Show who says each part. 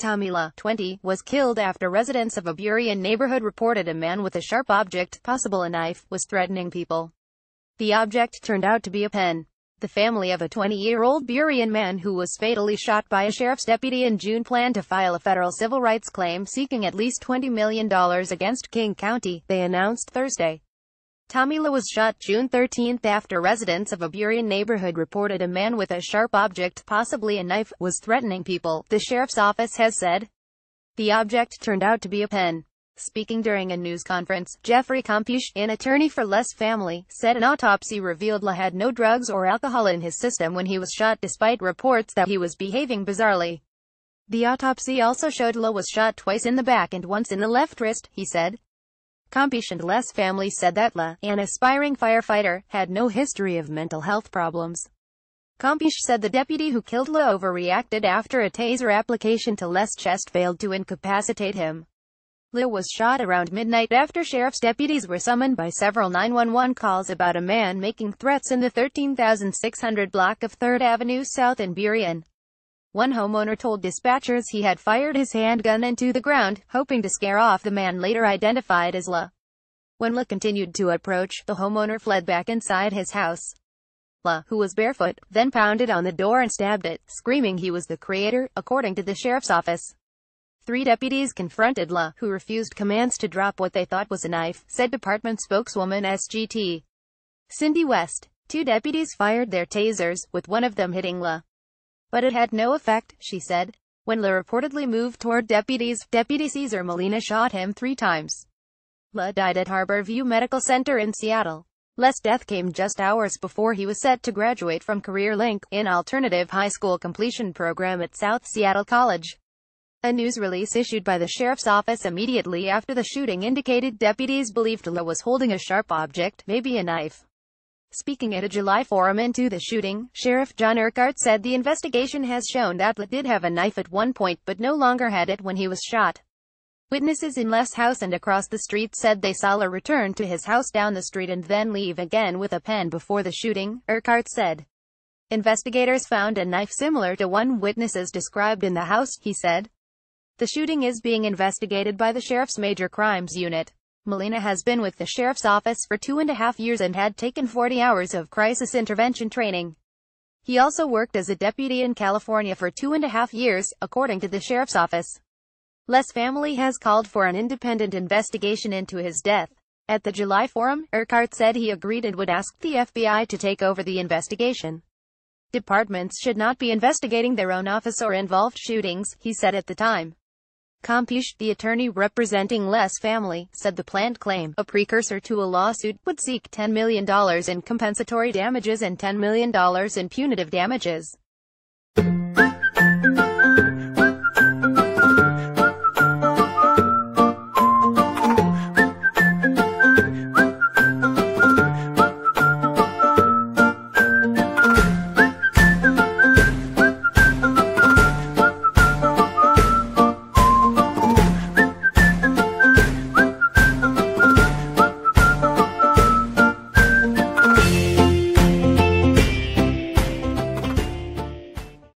Speaker 1: Tommy La, 20, was killed after residents of a Burien neighborhood reported a man with a sharp object, possible a knife, was threatening people. The object turned out to be a pen. The family of a 20-year-old Burien man who was fatally shot by a sheriff's deputy in June planned to file a federal civil rights claim seeking at least $20 million against King County, they announced Thursday. Tommy La was shot June 13 after residents of a Burien neighborhood reported a man with a sharp object, possibly a knife, was threatening people, the sheriff's office has said. The object turned out to be a pen. Speaking during a news conference, Jeffrey Compuche, an attorney for Les family, said an autopsy revealed La had no drugs or alcohol in his system when he was shot despite reports that he was behaving bizarrely. The autopsy also showed La was shot twice in the back and once in the left wrist, he said. Compuche and Les family said that La, an aspiring firefighter, had no history of mental health problems. Compuche said the deputy who killed La overreacted after a taser application to Les' chest failed to incapacitate him. La was shot around midnight after sheriff's deputies were summoned by several 911 calls about a man making threats in the 13,600 block of 3rd Avenue South in Burien. One homeowner told dispatchers he had fired his handgun into the ground, hoping to scare off the man later identified as La. When La continued to approach, the homeowner fled back inside his house. La, who was barefoot, then pounded on the door and stabbed it, screaming he was the creator, according to the sheriff's office. 3 deputies confronted La, who refused commands to drop what they thought was a knife, said department spokeswoman SGT Cindy West. 2 deputies fired their tasers, with one of them hitting La. But it had no effect, she said. When La reportedly moved toward deputies, Deputy Cesar Molina shot him 3 times. La died at Harbor View Medical Center in Seattle. Les' death came just hours before he was set to graduate from CareerLink, an alternative high school completion program at South Seattle College. A news release issued by the sheriff's office immediately after the shooting indicated deputies believed La was holding a sharp object, maybe a knife. Speaking at a July forum into the shooting, Sheriff John Urquhart said the investigation has shown that La did have a knife at one point but no longer had it when he was shot. Witnesses in Les' house and across the street said they saw La return to his house down the street and then leave again with a pen before the shooting, Urquhart said. Investigators found a knife similar to one witnesses described in the house, he said. The shooting is being investigated by the sheriff's Major Crimes Unit. Molina has been with the sheriff's office for 2.5 years and had taken 40 hours of crisis intervention training. He also worked as a deputy in California for 2.5 years, according to the sheriff's office. Les' family has called for an independent investigation into his death. At the July forum, Urquhart said he agreed and would ask the FBI to take over the investigation. Departments should not be investigating their own office or involved shootings, he said at the time. Compuche, the attorney representing Les' family, said the planned claim, a precursor to a lawsuit, would seek $10 million in compensatory damages and $10 million in punitive damages.